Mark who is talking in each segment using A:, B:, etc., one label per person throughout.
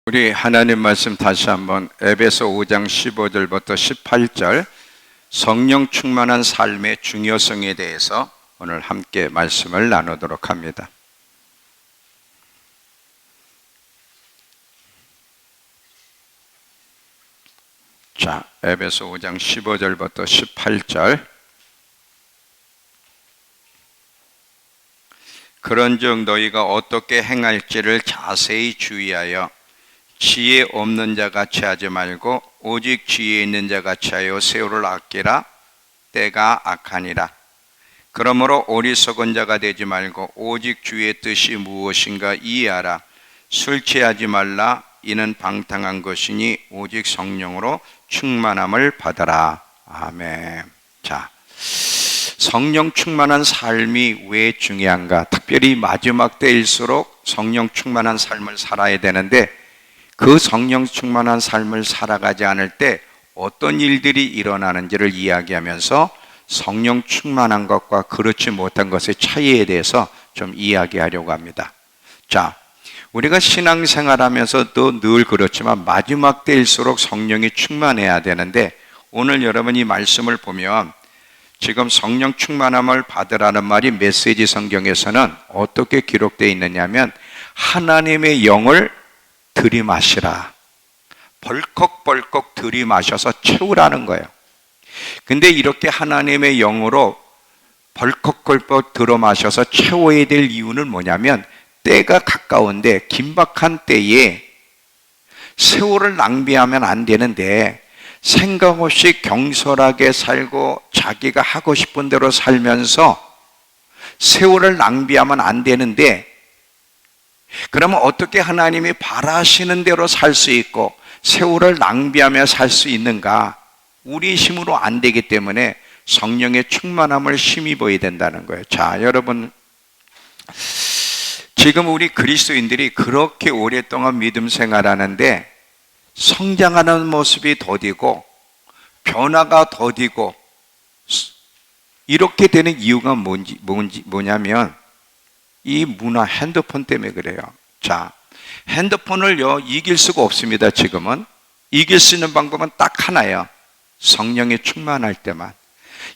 A: 우리 하나님 말씀 다시 한번 에베소 5장 15절부터 18절 성령 충만한 삶의 중요성에 대해서 오늘 함께 말씀을 나누도록 합니다. 자, 에베소 5장 15절부터 18절. 그런즉 너희가 어떻게 행할지를 자세히 주의하여 지혜 없는 자 같이 하지 말고 오직 지혜 있는 자 같이 하여 세월을 아끼라. 때가 악하니라. 그러므로 어리석은 자가 되지 말고 오직 주의 뜻이 무엇인가 이해하라. 술 취하지 말라. 이는 방탕한 것이니 오직 성령으로 충만함을 받아라. 아멘. 자, 성령 충만한 삶이 왜 중요한가? 특별히 마지막 때일수록 성령 충만한 삶을 살아야 되는데, 그 성령 충만한 삶을 살아가지 않을 때 어떤 일들이 일어나는지를 이야기하면서 성령 충만한 것과 그렇지 못한 것의 차이에 대해서 좀 이야기하려고 합니다. 자, 우리가 신앙생활하면서도 늘 그렇지만 마지막 때일수록 성령이 충만해야 되는데, 오늘 여러분이 말씀을 보면 지금 성령 충만함을 받으라는 말이 메시지 성경에서는 어떻게 기록되어 있느냐면, 하나님의 영을 들이마시라. 벌컥벌컥 들이마셔서 채우라는 거예요. 근데 이렇게 하나님의 영으로 벌컥벌컥 들어마셔서 채워야 될 이유는 뭐냐면, 때가 가까운데 긴박한 때에 세월을 낭비하면 안 되는데, 생각 없이 경솔하게 살고 자기가 하고 싶은 대로 살면서 세월을 낭비하면 안 되는데, 그러면 어떻게 하나님이 바라시는 대로 살 수 있고 세월을 낭비하며 살 수 있는가? 우리 힘으로 안 되기 때문에 성령의 충만함을 힘입어야 된다는 거예요. 자, 여러분, 지금 우리 그리스도인들이 그렇게 오랫동안 믿음 생활하는데 성장하는 모습이 더디고 변화가 더디고 이렇게 되는 이유가 뭐냐면 이 문화, 핸드폰 때문에 그래요. 자, 핸드폰을요 이길 수가 없습니다. 지금은 이길 수 있는 방법은 딱 하나예요. 성령에 충만할 때만.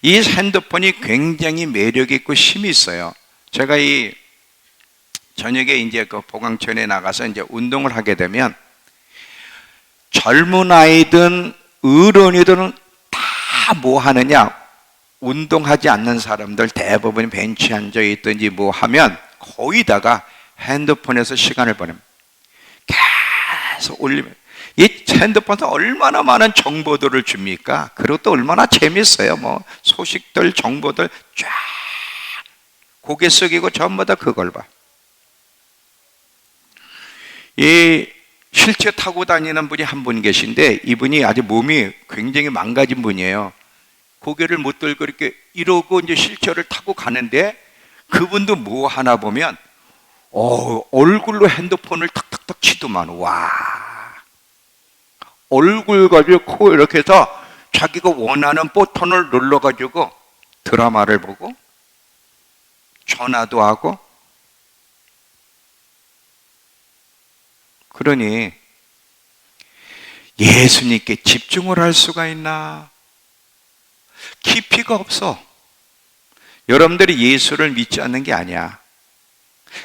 A: 이 핸드폰이 굉장히 매력 있고 힘이 있어요. 제가 이 저녁에 이제 그 보강천에 나가서 이제 운동을 하게 되면 젊은 아이든 어른이든 다 뭐 하느냐? 운동하지 않는 사람들 대부분 벤치에 앉아 있든지 뭐 하면 거의 다가 핸드폰에서 시간을 보냅니다. 계속 올리면 이 핸드폰에서 얼마나 많은 정보들을 줍니까? 그리고 또 얼마나 재밌어요. 뭐 소식들, 정보들 쫙 고개 숙이고 전부 다 그걸 봐. 이 휠체어 타고 다니는 분이 한 분 계신데, 이분이 아주 몸이 굉장히 망가진 분이에요. 고개를 못 들고 이렇게 이러고 이제 휠체어를 타고 가는데, 그분도 뭐 하나 보면 얼굴로 핸드폰을 탁탁탁 치더만. 와, 얼굴 가지고 코 이렇게 해서 자기가 원하는 버튼을 눌러가지고 드라마를 보고 전화도 하고. 그러니 예수님께 집중을 할 수가 있나? 깊이가 없어. 여러분들이 예수를 믿지 않는 게 아니야.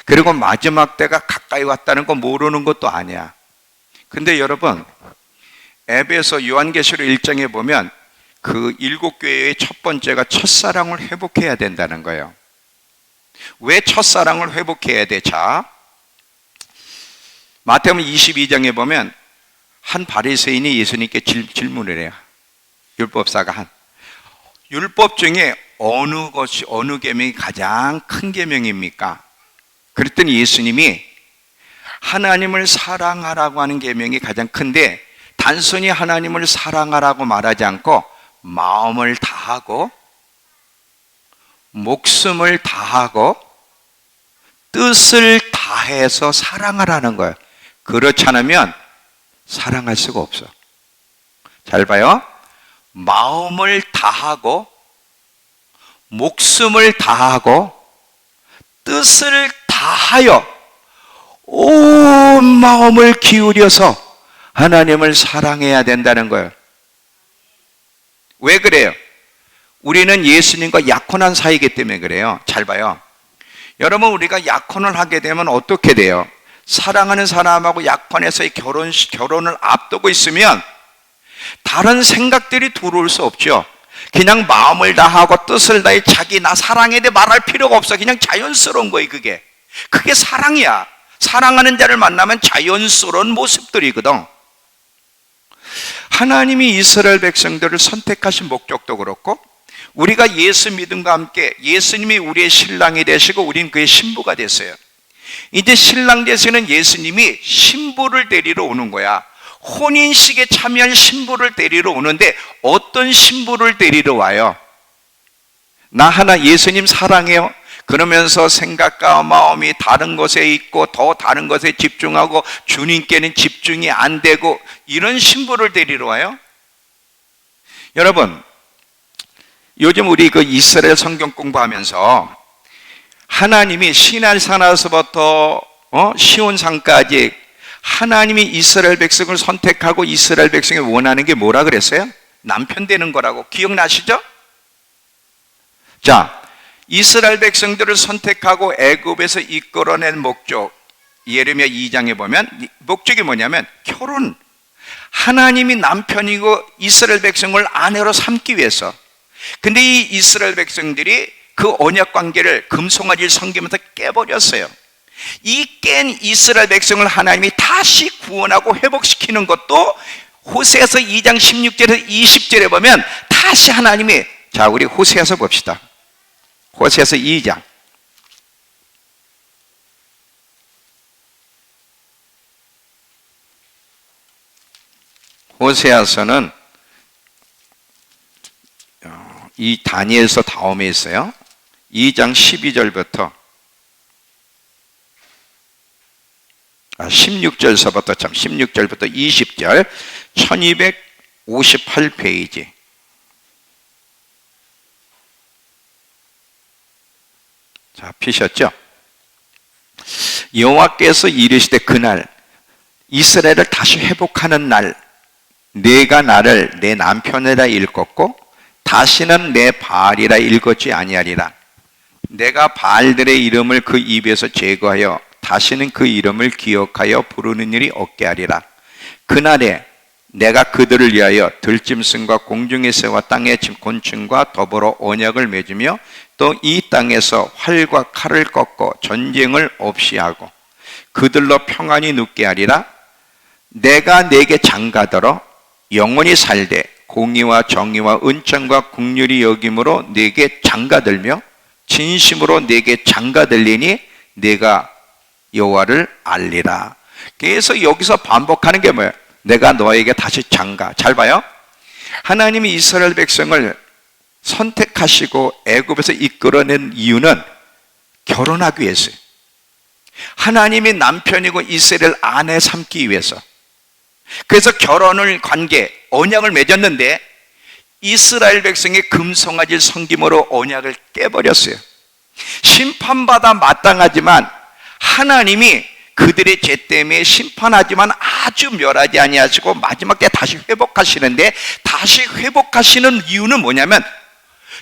A: 그리고 마지막 때가 가까이 왔다는 거 모르는 것도 아니야. 근데 여러분, 에베소 요한계시록 1장에 보면 그 7교회의 첫 번째가 첫사랑을 회복해야 된다는 거예요. 왜 첫사랑을 회복해야 돼? 자, 마태복음 22장에 보면 한 바리새인이 예수님께 질문을 해요. 율법사가 율법 중에 어느 계명이 가장 큰 계명입니까? 그랬더니 예수님이 하나님을 사랑하라고 하는 계명이 가장 큰데, 단순히 하나님을 사랑하라고 말하지 않고 마음을 다하고 목숨을 다하고 뜻을 다해서 사랑하라는 거예요. 그렇지 않으면 사랑할 수가 없어. 잘 봐요. 마음을 다하고 목숨을 다하고 뜻을 다하여 온 마음을 기울여서 하나님을 사랑해야 된다는 거예요. 왜 그래요? 우리는 예수님과 약혼한 사이이기 때문에 그래요. 잘 봐요. 여러분, 우리가 약혼을 하게 되면 어떻게 돼요? 사랑하는 사람하고 약혼해서의 결혼을 앞두고 있으면 다른 생각들이 들어올 수 없죠. 그냥 마음을 다하고 뜻을 다해 자기 나 사랑해 대 말할 필요가 없어. 그냥 자연스러운 거예요. 그게 사랑이야. 사랑하는 자를 만나면 자연스러운 모습들이거든. 하나님이 이스라엘 백성들을 선택하신 목적도 그렇고, 우리가 예수 믿음과 함께 예수님이 우리의 신랑이 되시고 우리는 그의 신부가 됐어요. 이제 신랑 되시는 예수님이 신부를 데리러 오는 거야. 혼인식에 참여한 신부를 데리러 오는데 어떤 신부를 데리러 와요? 나 하나 예수님 사랑해요. 그러면서 생각과 마음이 다른 것에 있고 더 다른 것에 집중하고 주님께는 집중이 안 되고 이런 신부를 데리러 와요? 여러분, 요즘 우리 그 이스라엘 성경 공부하면서 하나님이 시날산에서부터 시온산까지 하나님이 이스라엘 백성을 선택하고 이스라엘 백성이 원하는 게 뭐라 그랬어요? 남편 되는 거라고. 기억나시죠? 자, 이스라엘 백성들을 선택하고 애굽에서 이끌어낸 목적, 예레미야 2장에 보면 목적이 뭐냐면 결혼. 하나님이 남편이고 이스라엘 백성을 아내로 삼기 위해서. 근데 이 이스라엘 백성들이 그 언약 관계를 금송아지를 섬기면서 깨버렸어요. 이 깬 이스라엘 백성을 하나님이 다시 구원하고 회복시키는 것도 호세아서 2장 16절에서 20절에 보면 다시 하나님이, 자, 우리 호세아서 봅시다. 호세아서 2장. 호세아서는 이 다니엘서 다음에 있어요. 2장 12절부터 16절부터 20절 1258페이지. 자, 피셨죠? 여호와께서 이르시되 그날 이스라엘을 다시 회복하는 날 내가 나를 내 남편이라 일컫고 다시는 내 바알이라 일컫지 아니하리라. 내가 바알들의 이름을 그 입에서 제거하여 다시는 그 이름을 기억하여 부르는 일이 없게 하리라. 그날에 내가 그들을 위하여 들짐승과 공중의 새와 땅의 곤충과 더불어 언약을 맺으며 또 이 땅에서 활과 칼을 꺾고 전쟁을 없이 하고 그들로 평안히 눕게 하리라. 내가 내게 장가들어 영원히 살되 공의와 정의와 은총과 긍휼이 여김으로 내게 장가들며 진심으로 내게 장가들리니 내가 여호와를 알리라. 그래서 여기서 반복하는 게 뭐예요? 내가 너에게 다시 장가. 잘 봐요. 하나님이 이스라엘 백성을 선택하시고 애굽에서 이끌어낸 이유는 결혼하기 위해서요. 하나님이 남편이고 이스라엘 아내 삼기 위해서. 그래서 결혼을 관계, 언약을 맺었는데 이스라엘 백성이 금송아지를 섬김으로 언약을 깨버렸어요. 심판받아 마땅하지만 하나님이 그들의 죄 때문에 심판하지만 아주 멸하지 아니하시고 마지막 때 다시 회복하시는데, 다시 회복하시는 이유는 뭐냐면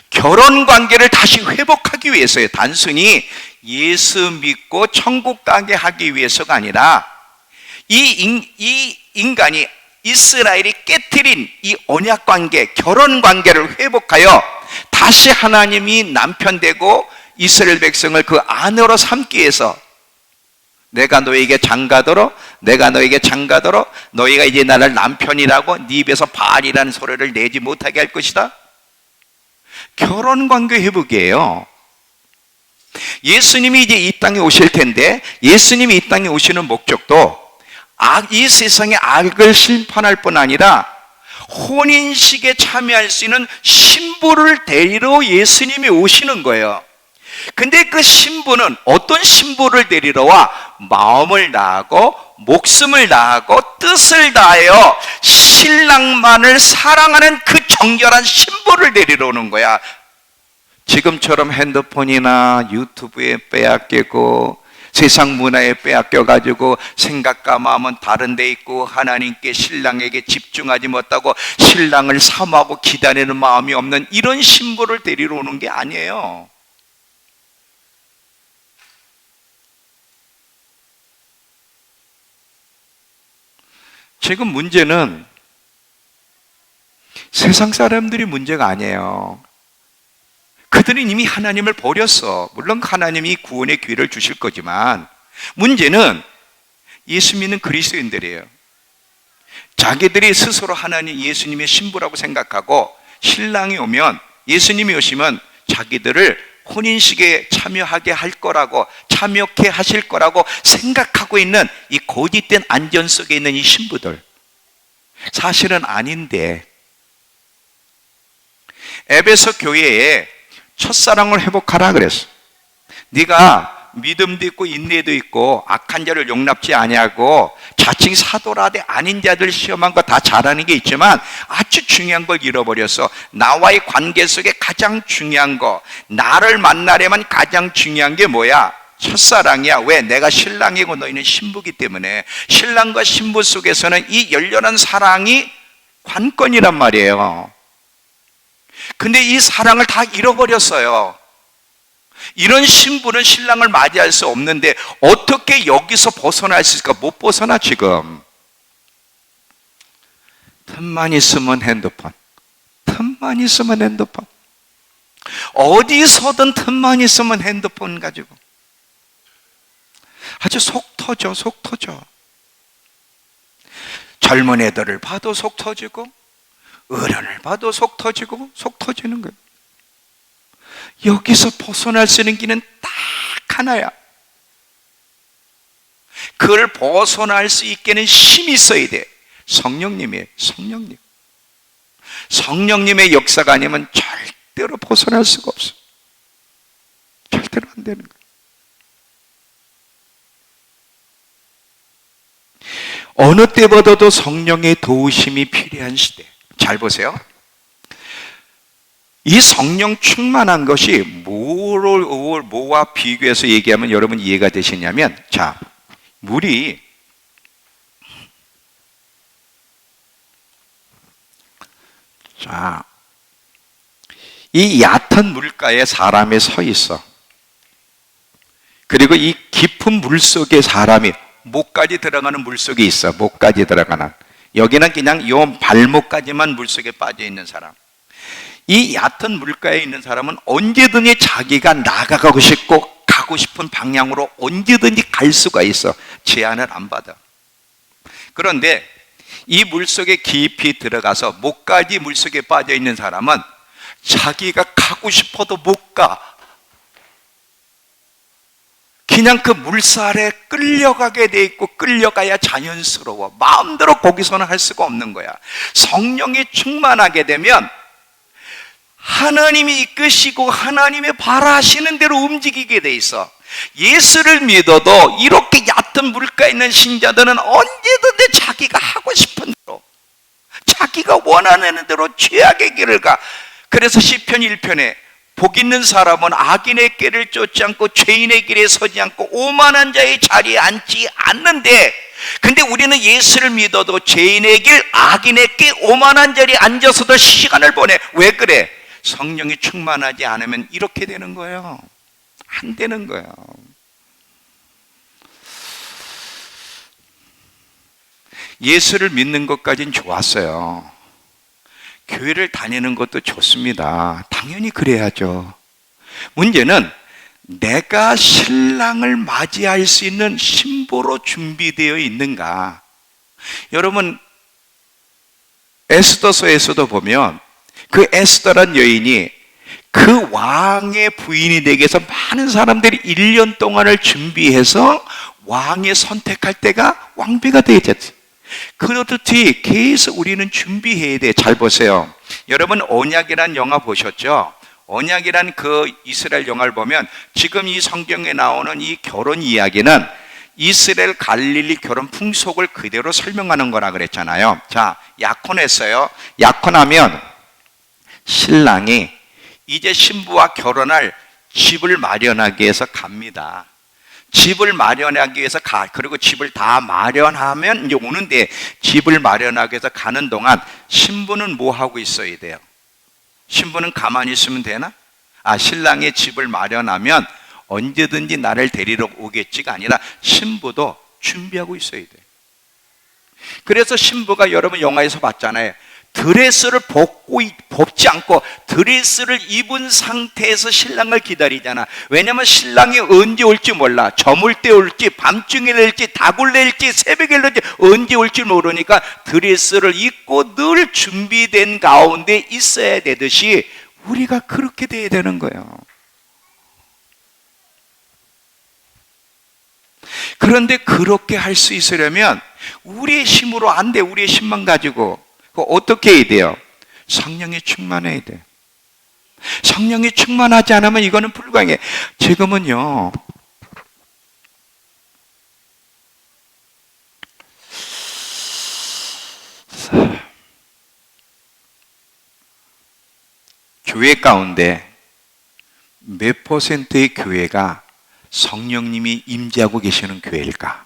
A: 결혼 관계를 다시 회복하기 위해서예요. 단순히 예수 믿고 천국 가게 하기 위해서가 아니라 이 인간이 이스라엘이 깨트린 이 언약 관계, 결혼 관계를 회복하여 다시 하나님이 남편 되고 이스라엘 백성을 그 아내로 삼기 위해서 내가 너에게 장가들어, 내가 너에게 장가들어, 너희가 이제 나를 남편이라고 네 입에서 바알이라는 소리를 내지 못하게 할 것이다. 결혼 관계 회복이에요. 예수님이 이제 이 땅에 오실 텐데, 예수님이 이 땅에 오시는 목적도 이 세상의 악을 심판할 뿐 아니라 혼인식에 참여할 수 있는 신부를 데리러 예수님이 오시는 거예요. 근데 그 신부는 어떤 신부를 데리러 와? 마음을 다하고 목숨을 다하고 뜻을 다하여 신랑만을 사랑하는 그 정결한 신부를 데리러 오는 거야. 지금처럼 핸드폰이나 유튜브에 빼앗기고 세상 문화에 빼앗겨가지고 생각과 마음은 다른 데 있고 하나님께 신랑에게 집중하지 못하고 신랑을 사모하고 기다리는 마음이 없는 이런 신부를 데리러 오는 게 아니에요. 지금 문제는 세상 사람들이 문제가 아니에요. 그들은 이미 하나님을 버렸어. 물론 하나님이 구원의 기회를 주실 거지만 문제는 예수 믿는 그리스도인들이에요. 자기들이 스스로 하나님 예수님의 신부라고 생각하고 신랑이 오면, 예수님이 오시면 자기들을 혼인식에 참여하게 할 거라고, 참여케 하실 거라고 생각하고 있는 이 고짓된 안전 속에 있는 이 신부들, 사실은 아닌데, 에베소 교회에 첫사랑을 회복하라 그랬어. 네가 믿음도 있고 인내도 있고 악한 자를 용납지 아니하고 자칭 사도라되 아닌 자들 시험한 거 다 잘하는 게 있지만 아주 중요한 걸 잃어버렸어. 나와의 관계 속에 가장 중요한 거, 나를 만나려면 가장 중요한 게 뭐야? 첫사랑이야. 왜? 내가 신랑이고 너희는 신부기 때문에. 신랑과 신부 속에서는 이 열렬한 사랑이 관건이란 말이에요. 근데 이 사랑을 다 잃어버렸어요. 이런 신부는 신랑을 맞이할 수 없는데 어떻게 여기서 벗어날 수 있을까? 못 벗어나. 지금 틈만 있으면 핸드폰, 틈만 있으면 핸드폰, 어디서든 틈만 있으면 핸드폰 가지고 아주 속 터져. 속 터져. 젊은 애들을 봐도 속 터지고 어른을 봐도 속 터지고 속 터지는 거예요. 여기서 벗어날 수 있는 길은 딱 하나야. 그걸 벗어날 수 있게는 힘이 있어야 돼. 성령님이에요. 성령님의 역사가 아니면 절대로 벗어날 수가 없어. 절대로 안 되는 거예요. 어느 때보다도 성령의 도우심이 필요한 시대. 잘 보세요. 이 성령 충만한 것이 뭐와 비교해서 얘기하면 여러분 이해가 되시냐면, 자, 물이 이 얕은 물가에 사람이 서 있어. 그리고 이 깊은 물 속에 사람이 목까지 들어가는 물 속에 있어. 목까지 들어가는. 여기는 그냥 요 발목까지만 물 속에 빠져 있는 사람. 이 얕은 물가에 있는 사람은 언제든지 자기가 나가고 싶고 가고 싶은 방향으로 언제든지 갈 수가 있어. 제한을 안 받아. 그런데 이 물속에 깊이 들어가서 목까지 물속에 빠져 있는 사람은 자기가 가고 싶어도 못 가. 그냥 그 물살에 끌려가게 돼 있고 끌려가야 자연스러워. 마음대로 거기서는 할 수가 없는 거야. 성령이 충만하게 되면 하나님이 이끄시고 하나님의 바라시는 대로 움직이게 돼 있어. 예수를 믿어도 이렇게 얕은 물가에 있는 신자들은 언제든지 자기가 하고 싶은 대로, 자기가 원하는 대로 죄악의 길을 가. 그래서 시편 1편에 복 있는 사람은 악인의 길을 쫓지 않고 죄인의 길에 서지 않고 오만한 자의 자리에 앉지 않는데, 근데 우리는 예수를 믿어도 죄인의 길, 악인의 길, 오만한 자리에 앉아서도 시간을 보내. 왜 그래? 성령이 충만하지 않으면 이렇게 되는 거예요. 안 되는 거예요. 예수를 믿는 것까진 좋았어요. 교회를 다니는 것도 좋습니다. 당연히 그래야죠. 문제는 내가 신랑을 맞이할 수 있는 신부로 준비되어 있는가? 여러분, 에스더서에서도 보면 그 에스더란 여인이 그 왕의 부인이 되기 위해서 많은 사람들이 1년 동안을 준비해서 왕이 선택할 때가 왕비가 되겠지. 그렇듯이 계속 우리는 준비해야 돼. 잘 보세요. 여러분, 언약이란 영화 보셨죠? 언약이란 그 이스라엘 영화를 보면 지금 이 성경에 나오는 이 결혼 이야기는 이스라엘 갈릴리 결혼 풍속을 그대로 설명하는 거라 그랬잖아요. 자, 약혼했어요. 약혼하면 신랑이 이제 신부와 결혼할 집을 마련하기 위해서 갑니다. 집을 마련하기 위해서 그리고 집을 다 마련하면 이제 오는데, 집을 마련하기 위해서 가는 동안 신부는 뭐 하고 있어야 돼요? 신부는 가만히 있으면 되나? 신랑이 집을 마련하면 언제든지 나를 데리러 오겠지가 아니라 신부도 준비하고 있어야 돼. 그래서 신부가, 여러분 영화에서 봤잖아요. 드레스를 벗지 않고 드레스를 입은 상태에서 신랑을 기다리잖아. 왜냐면 신랑이 언제 올지 몰라. 저물 때 올지, 밤중에 올지, 다굴레 올지, 새벽에 올지, 언제 올지 모르니까 드레스를 입고 늘 준비된 가운데 있어야 되듯이 우리가 그렇게 돼야 되는 거예요. 그런데 그렇게 할 수 있으려면 우리의 힘으로 안 돼. 우리의 힘만 가지고. 어떻게 해야 돼요? 성령이 충만해야 돼. 성령이 충만하지 않으면 이거는 불가능해. 지금은요, 교회 가운데 몇 퍼센트의 교회가 성령님이 임재하고 계시는 교회일까?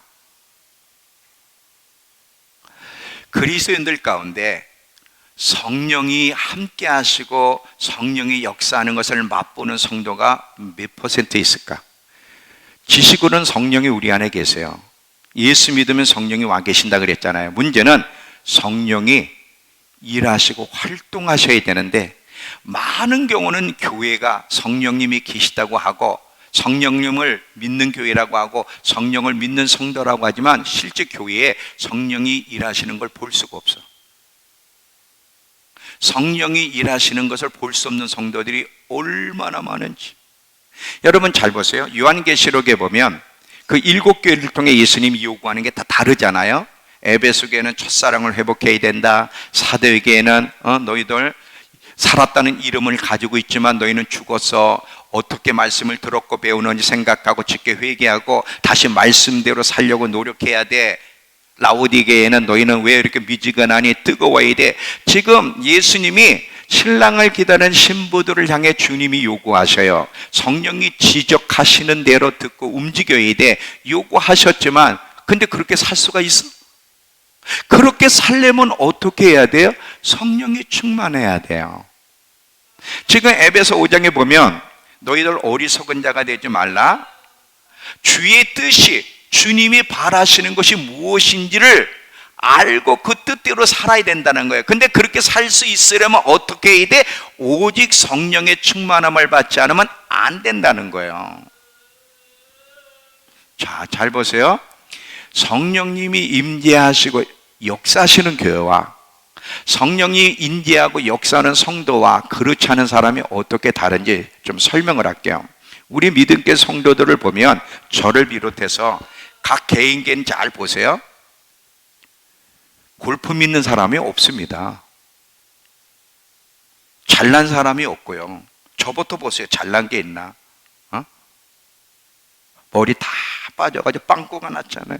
A: 그리스도인들 가운데 성령이 함께 하시고 성령이 역사하는 것을 맛보는 성도가 몇 퍼센트 있을까? 지식으로는 성령이 우리 안에 계세요. 예수 믿으면 성령이 와 계신다 그랬잖아요. 문제는 성령이 일하시고 활동하셔야 되는데, 많은 경우는 교회가 성령님이 계시다고 하고 성령님을 믿는 교회라고 하고 성령을 믿는 성도라고 하지만 실제 교회에 성령이 일하시는 걸 볼 수가 없어. 성령이 일하시는 것을 볼 수 없는 성도들이 얼마나 많은지. 여러분 잘 보세요. 요한계시록에 보면 그 7교회를 통해 예수님이 요구하는 게 다 다르잖아요. 에베소교회는 첫사랑을 회복해야 된다. 사도교회는 너희들 살았다는 이름을 가지고 있지만 너희는 죽었어. 어떻게 말씀을 들었고 배우는지 생각하고 깊게 회개하고 다시 말씀대로 살려고 노력해야 돼. 라오디게에는 너희는 왜 이렇게 미지근하니 뜨거워야 돼. 지금 예수님이 신랑을 기다리는 신부들을 향해 주님이 요구하셔요. 성령이 지적하시는 대로 듣고 움직여야 돼. 요구하셨지만 근데 그렇게 살 수가 있어? 그렇게 살려면 어떻게 해야 돼요? 성령이 충만해야 돼요. 지금 에베소 5장에 보면 너희들 어리석은 자가 되지 말라. 주의 뜻이, 주님이 바라시는 것이 무엇인지를 알고 그 뜻대로 살아야 된다는 거예요. 근데 그렇게 살 수 있으려면 어떻게 해야 돼? 오직 성령의 충만함을 받지 않으면 안 된다는 거예요. 자, 잘 보세요. 성령님이 임재하시고 역사하시는 교회와 성령이 임재하고 역사하는 성도와 그렇지 않은 사람이 어떻게 다른지 좀 설명을 할게요. 우리 믿음교회 성도들을 보면 저를 비롯해서 각 개인개인 잘 보세요. 골프 믿는 사람이 없습니다. 잘난 사람이 없고요. 저부터 보세요. 잘난 게 있나? 머리 다 빠져가지고 빵꾸가 났잖아요.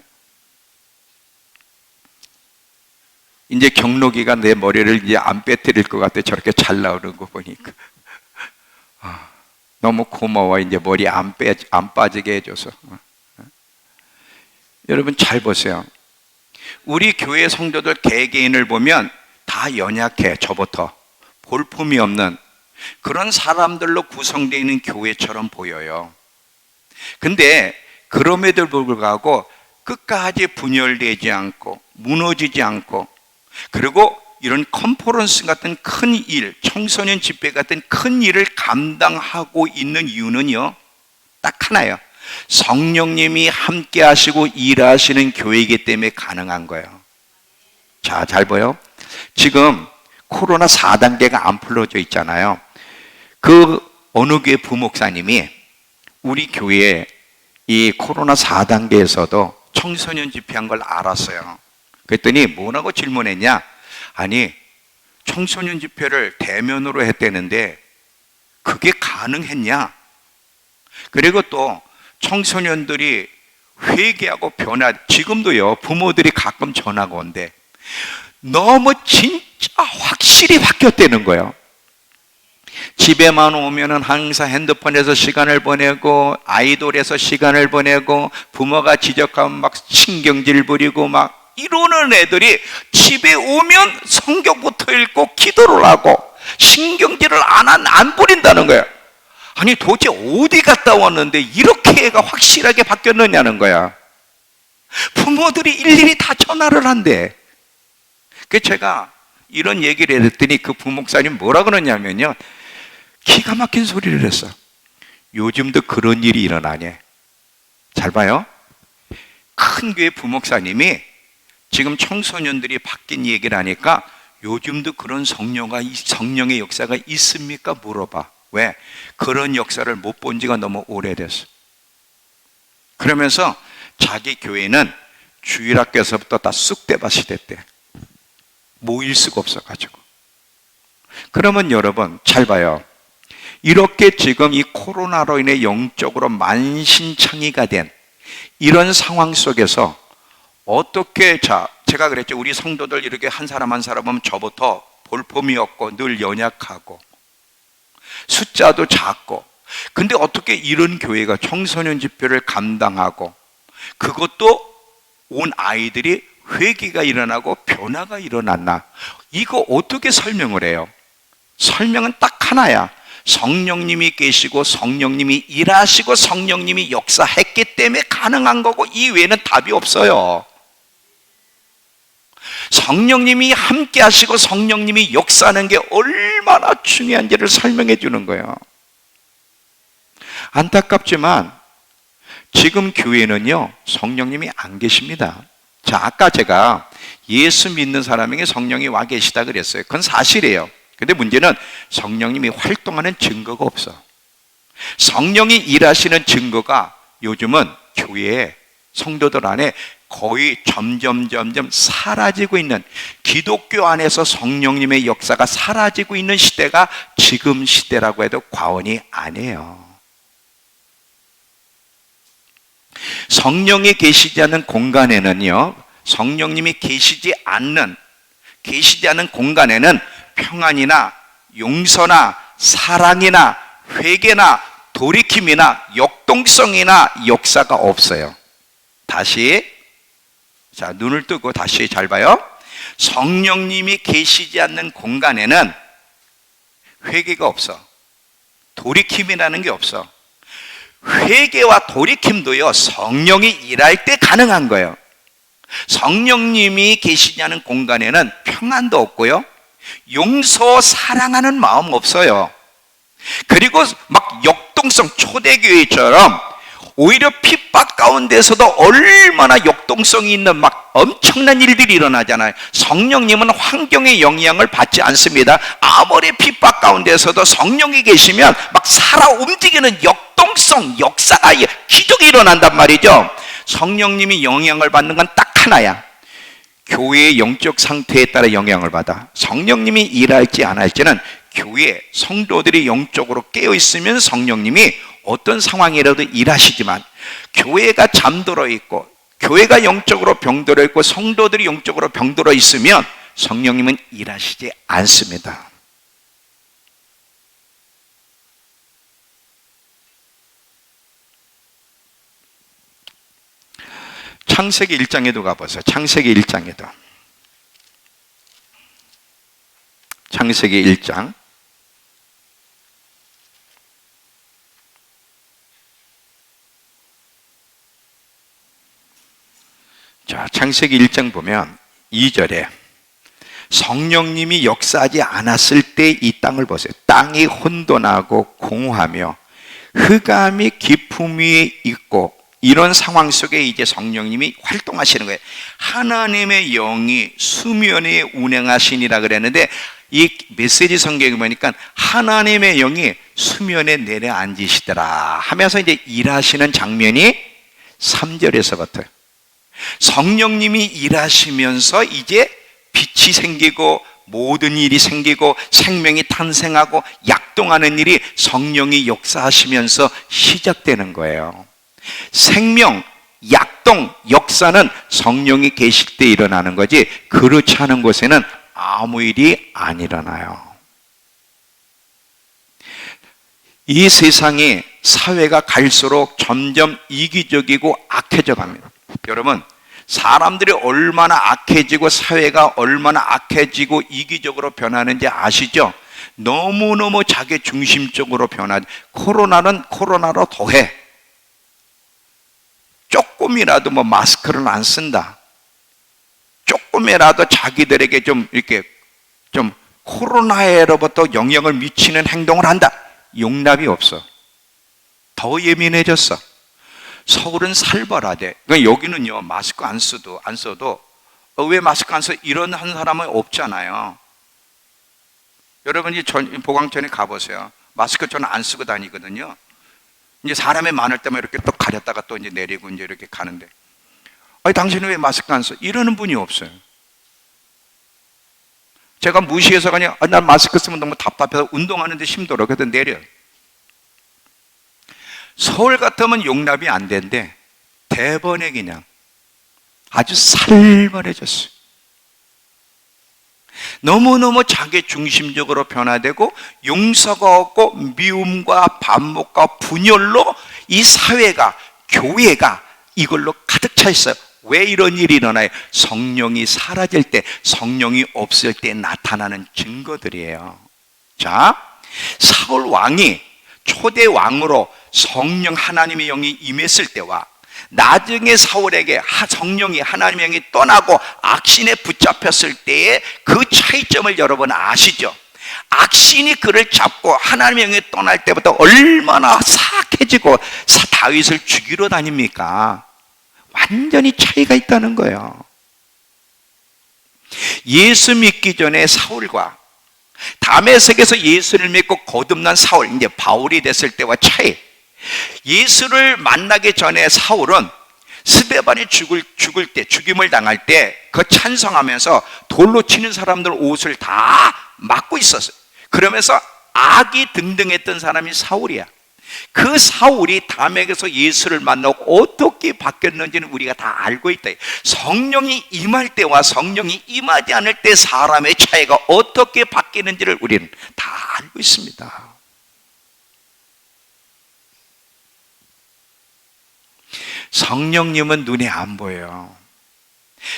A: 이제 경록이가 내 머리를 이제 안 빼뜨릴 것 같아. 저렇게 잘 나오는 거 보니까. 너무 고마워. 이제 머리 안 빠지게 해줘서. 여러분 잘 보세요. 우리 교회 성도들 개개인을 보면 다 연약해. 저부터 볼품이 없는 그런 사람들로 구성되어 있는 교회처럼 보여요. 근데 그럼에도 불구하고 끝까지 분열되지 않고 무너지지 않고, 그리고 이런 컨퍼런스 같은 큰 일, 청소년 집회 같은 큰 일을 감당하고 있는 이유는요, 딱 하나예요. 성령님이 함께 하시고 일하시는 교회이기 때문에 가능한 거예요. 자, 잘 보여? 지금 코로나 4단계가 안 풀어져 있잖아요. 그 어느 교회 부목사님이 우리 교회에 이 코로나 4단계에서도 청소년 집회한 걸 알았어요. 그랬더니 뭐라고 질문했냐? 아니, 청소년 집회를 대면으로 했다는데 그게 가능했냐? 그리고 또 청소년들이 회개하고 지금도요, 부모들이 가끔 전화가 온대. 너무 진짜 확실히 바뀌었다는 거예요. 집에만 오면은 항상 핸드폰에서 시간을 보내고 아이돌에서 시간을 보내고 부모가 지적하면 막 신경질 부리고 막 이러는 애들이 집에 오면 성경부터 읽고 기도를 하고 신경질을 안 부린다는 거야. 아니 도대체 어디 갔다 왔는데 이렇게 애가 확실하게 바뀌었느냐는 거야. 부모들이 일일이 다 전화를 한대. 그 제가 이런 얘기를 했더니 그 부목사님 뭐라 그러냐면요, 기가 막힌 소리를 했어. 요즘도 그런 일이 일어나냐. 잘 봐요. 큰 교회 부목사님이 지금 청소년들이 바뀐 얘기를 하니까 요즘도 그런 성령의 역사가 있습니까? 물어봐. 왜? 그런 역사를 못 본 지가 너무 오래됐어. 그러면서 자기 교회는 주일학교에서부터 다 쑥대밭이 됐대. 모일 수가 없어가지고. 그러면 여러분 잘 봐요. 이렇게 지금 이 코로나로 인해 영적으로 만신창이가 된 이런 상황 속에서 어떻게, 제가 그랬죠. 우리 성도들 이렇게 한 사람 한 사람 보면 저부터 볼품이 없고 늘 연약하고 숫자도 작고, 근데 어떻게 이런 교회가 청소년 집회를 감당하고 그것도 온 아이들이 회개가 일어나고 변화가 일어났나? 이거 어떻게 설명을 해요? 설명은 딱 하나야. 성령님이 계시고 성령님이 일하시고 성령님이 역사했기 때문에 가능한 거고 이 외에는 답이 없어요. 성령님이 함께 하시고 성령님이 역사하는 게 얼마나 중요한지를 설명해 주는 거예요. 안타깝지만 지금 교회는요, 성령님이 안 계십니다. 자, 아까 제가 예수 믿는 사람에게 성령이 와 계시다 그랬어요. 그건 사실이에요. 근데 문제는 성령님이 활동하는 증거가 없어. 성령이 일하시는 증거가 요즘은 교회에 성도들 안에 거의 점점 사라지고 있는, 기독교 안에서 성령님의 역사가 사라지고 있는 시대가 지금 시대라고 해도 과언이 아니에요. 성령이 계시지 않는 공간에는요, 성령님이 계시지 않는 공간에는 평안이나 용서나 사랑이나 회개나 돌이킴이나 역동성이나 역사가 없어요. 다시, 자, 눈을 뜨고 다시 잘 봐요. 성령님이 계시지 않는 공간에는 회개가 없어. 돌이킴이라는 게 없어. 회개와 돌이킴도요, 성령이 일할 때 가능한 거예요. 성령님이 계시지 않은 공간에는 평안도 없고요, 용서, 사랑하는 마음 없어요. 그리고 막 역동성, 초대교회처럼 오히려 핍박 가운데서도 얼마나 역동성이 있는 막 엄청난 일들이 일어나잖아요. 성령님은 환경의 영향을 받지 않습니다. 아무리 핍박 가운데서도 성령이 계시면 막 살아 움직이는 역동성, 역사가, 기적이 일어난단 말이죠. 성령님이 영향을 받는 건 딱 하나야. 교회의 영적 상태에 따라 영향을 받아. 성령님이 일할지 안 할지는 교회 성도들이 영적으로 깨어 있으면 성령님이 어떤 상황이라도 일하시지만, 교회가 잠들어 있고 교회가 영적으로 병들어 있고 성도들이 영적으로 병들어 있으면 성령님은 일하시지 않습니다. 창세기 1장에도 가보세요. 창세기 1장에도. 창세기 1장. 자, 창세기 1장 보면 2절에 성령님이 역사하지 않았을 때 이 땅을 보세요. 땅이 혼돈하고 공허하며 흑암이 깊음 위에 있고, 이런 상황 속에 이제 성령님이 활동하시는 거예요. 하나님의 영이 수면에 운행하시니라 그랬는데, 이 메시지 성경에 보니까 하나님의 영이 수면에 내려앉으시더라 하면서 이제 일하시는 장면이 3절에서부터 성령님이 일하시면서 이제 빛이 생기고 모든 일이 생기고 생명이 탄생하고 약동하는 일이 성령이 역사하시면서 시작되는 거예요. 생명, 약동, 역사는 성령이 계실 때 일어나는 거지, 그렇지 않은 곳에는 아무 일이 안 일어나요. 이 세상이 사회가 갈수록 점점 이기적이고 악해져 갑니다. 여러분, 사람들이 얼마나 악해지고 사회가 얼마나 악해지고 이기적으로 변하는지 아시죠? 너무너무 자기 중심적으로 변하지. 코로나는 코로나로 더해. 조금이라도 마스크를 안 쓴다. 조금이라도 자기들에게 좀 이렇게 좀 코로나로부터 영향을 미치는 행동을 한다. 용납이 없어. 더 예민해졌어. 서울은 살벌하대. 그러니까 여기는요, 마스크 안 써도 왜 마스크 안 써? 이런 한 사람은 없잖아요. 여러분이 보광천에 가보세요. 마스크 저는 안 쓰고 다니거든요. 이제 사람이 많을 때만 이렇게 또 가렸다가 또 이제 내리고 이제 이렇게 가는데, 아니 당신은 왜 마스크 안 써? 이러는 분이 없어요. 제가 무시해서 그냥 난 마스크 쓰면 너무 답답해서 운동하는데 힘들어. 그래서 내려요. 서울 같으면 용납이 안 된대. 대번에 그냥 아주 살벌해졌어요. 너무너무 자기 중심적으로 변화되고 용서가 없고 미움과 반목과 분열로 이 사회가, 교회가 이걸로 가득 차 있어요. 왜 이런 일이 일어나요? 성령이 사라질 때, 성령이 없을 때 나타나는 증거들이에요. 자, 사울 왕이 초대 왕으로 성령 하나님의 영이 임했을 때와 나중에 사울에게 성령이 하나님의 영이 떠나고 악신에 붙잡혔을 때의 그 차이점을 여러분 아시죠? 악신이 그를 잡고 하나님의 영이 떠날 때부터 얼마나 사악해지고 다윗을 죽이러 다닙니까? 완전히 차이가 있다는 거예요. 예수 믿기 전에 사울과 다메섹에서 예수를 믿고 거듭난 사울, 이제 바울이 됐을 때와 차이. 예수를 만나기 전에 사울은 스데반이 죽을 때, 죽임을 당할 때 그 찬성하면서 돌로 치는 사람들 옷을 다 막고 있었어요. 그러면서 악이 등등했던 사람이 사울이야. 그 사울이 다메섹에서 예수를 만나고 어떻게 바뀌었는지는 우리가 다 알고 있다. 성령이 임할 때와 성령이 임하지 않을 때 사람의 차이가 어떻게 바뀌는지를 우리는 다 알고 있습니다. 성령님은 눈에 안 보여요.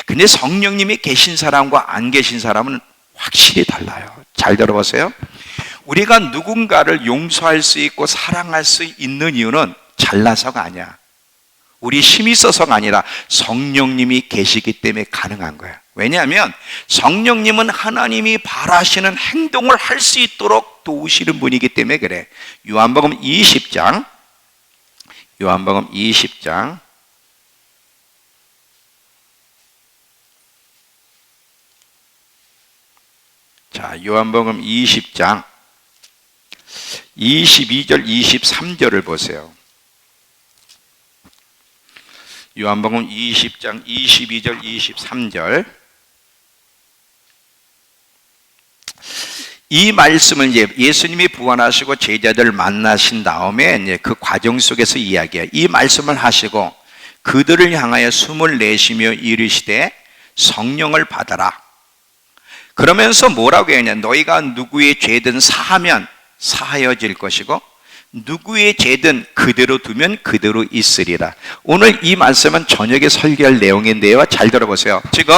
A: 근데 성령님이 계신 사람과 안 계신 사람은 확실히 달라요. 잘 들어보세요. 우리가 누군가를 용서할 수 있고 사랑할 수 있는 이유는 잘나서가 아니야. 우리 힘이 있어서가 아니라 성령님이 계시기 때문에 가능한 거야. 왜냐하면 성령님은 하나님이 바라시는 행동을 할 수 있도록 도우시는 분이기 때문에 그래. 요한복음 20장 자, 요한복음 20장 22절 23절을 보세요. 요한복음 20장 22절 23절. 이 말씀은 이제 예수님이 부활하시고 제자들을 만나신 다음에 이제 그 과정 속에서 이야기해요. 이 말씀을 하시고 그들을 향하여 숨을 내쉬며 이르시되 성령을 받아라. 그러면서 뭐라고 했냐? 너희가 누구의 죄든 사하면 사하여질 것이고 누구의 죄든 그대로 두면 그대로 있으리라. 오늘 이 말씀은 저녁에 설교할 내용인데요. 잘 들어보세요. 지금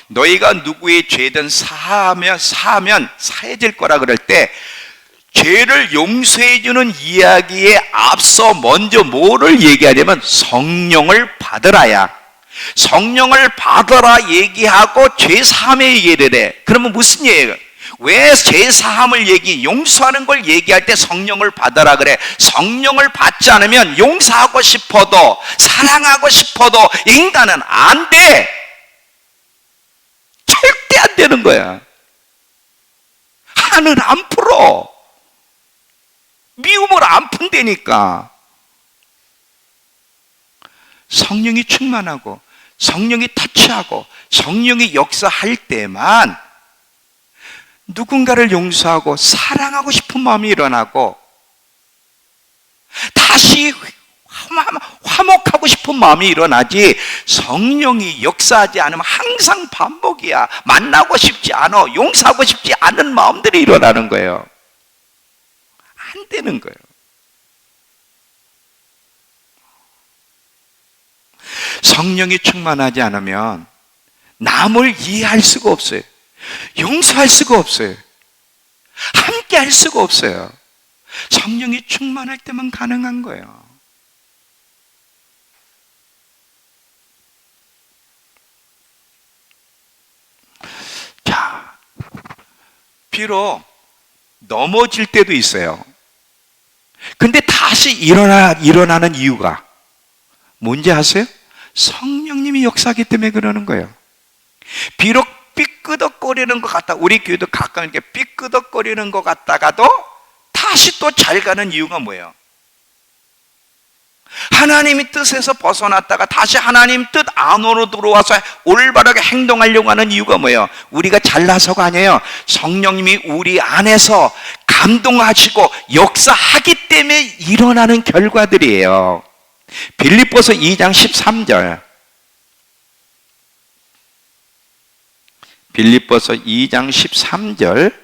A: 너희가 누구의 죄든 사하면 사해질 거라 그럴 때 죄를 용서해 주는 이야기에 앞서 먼저 뭐를 얘기하냐면 성령을 받으라야. 성령을 받으라 얘기하고 죄사함의 얘기를 해. 그러면 무슨 얘기예요? 왜 죄사함을 용서하는 걸 얘기할 때 성령을 받아라 그래? 성령을 받지 않으면 용서하고 싶어도 사랑하고 싶어도 인간은 안 돼. 절대 안 되는 거야. 한을 안 풀어. 미움을 안 푼다니까. 성령이 충만하고 성령이 터치하고 성령이 역사할 때만 누군가를 용서하고 사랑하고 싶은 마음이 일어나고 다시 화목하고 싶은 마음이 일어나지, 성령이 역사하지 않으면 항상 반복이야. 만나고 싶지 않아, 용서하고 싶지 않은 마음들이 일어나는 거예요. 안 되는 거예요. 성령이 충만하지 않으면 남을 이해할 수가 없어요. 용서할 수가 없어요. 함께 할 수가 없어요. 성령이 충만할 때만 가능한 거예요. 자, 비록 넘어질 때도 있어요. 근데 다시 일어나는 이유가 뭔지 아세요? 성령님이 역사하기 때문에 그러는 거예요. 비록 삐끄덕거리는 것 같다. 우리 교회도 가끔 이렇게 삐끄덕거리는 것 같다가도 다시 또 잘 가는 이유가 뭐예요? 하나님의 뜻에서 벗어났다가 다시 하나님 뜻 안으로 들어와서 올바르게 행동하려고 하는 이유가 뭐예요? 우리가 잘나서가 아니에요. 성령님이 우리 안에서 감동하시고 역사하기 때문에 일어나는 결과들이에요. 빌립보서 2장 13절. 빌립보서 2장 13절.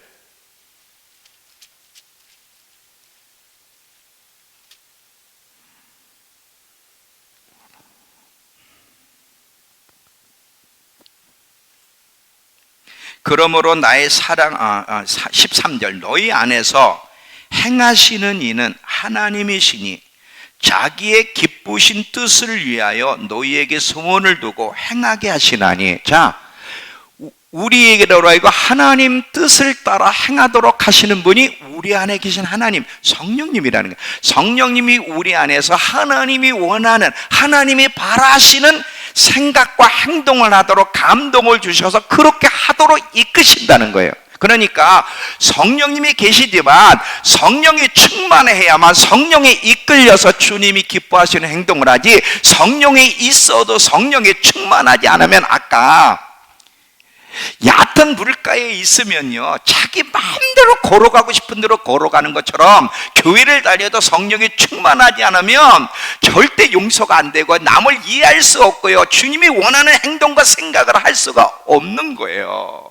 A: 그러므로 나의 사랑, 13절. 너희 안에서 행하시는 이는 하나님이시니 자기의 기쁘신 뜻을 위하여 너희에게 소원을 두고 행하게 하시나니. 자, 우리에게로 하여금 하나님 뜻을 따라 행하도록 하시는 분이 우리 안에 계신 하나님, 성령님이라는 거예요. 성령님이 우리 안에서 하나님이 원하는, 하나님이 바라시는 생각과 행동을 하도록 감동을 주셔서 그렇게 하도록 이끄신다는 거예요. 그러니까 성령님이 계시지만 성령이 충만해야만 성령에 이끌려서 주님이 기뻐하시는 행동을 하지, 성령이 있어도 성령이 충만하지 않으면 아까 얕은 물가에 있으면요, 자기 마음대로 걸어가고 싶은 대로 걸어가는 것처럼 교회를 다녀도 성령이 충만하지 않으면 절대 용서가 안 되고 남을 이해할 수 없고요, 주님이 원하는 행동과 생각을 할 수가 없는 거예요.